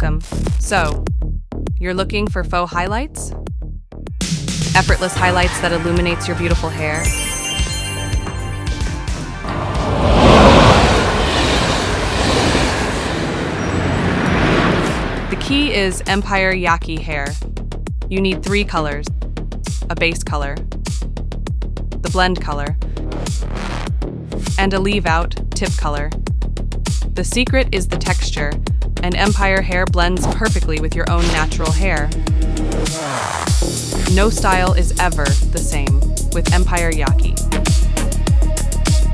Welcome. So, you're looking for faux highlights? Effortless highlights that illuminates your beautiful hair? The key is Empire Yaki hair. You need 3 colors: a base color, the blend color, and a leave-out tip color. The secret is the texture, and Empire hair blends perfectly with your own natural hair. No style is ever the same with Empire Yaki.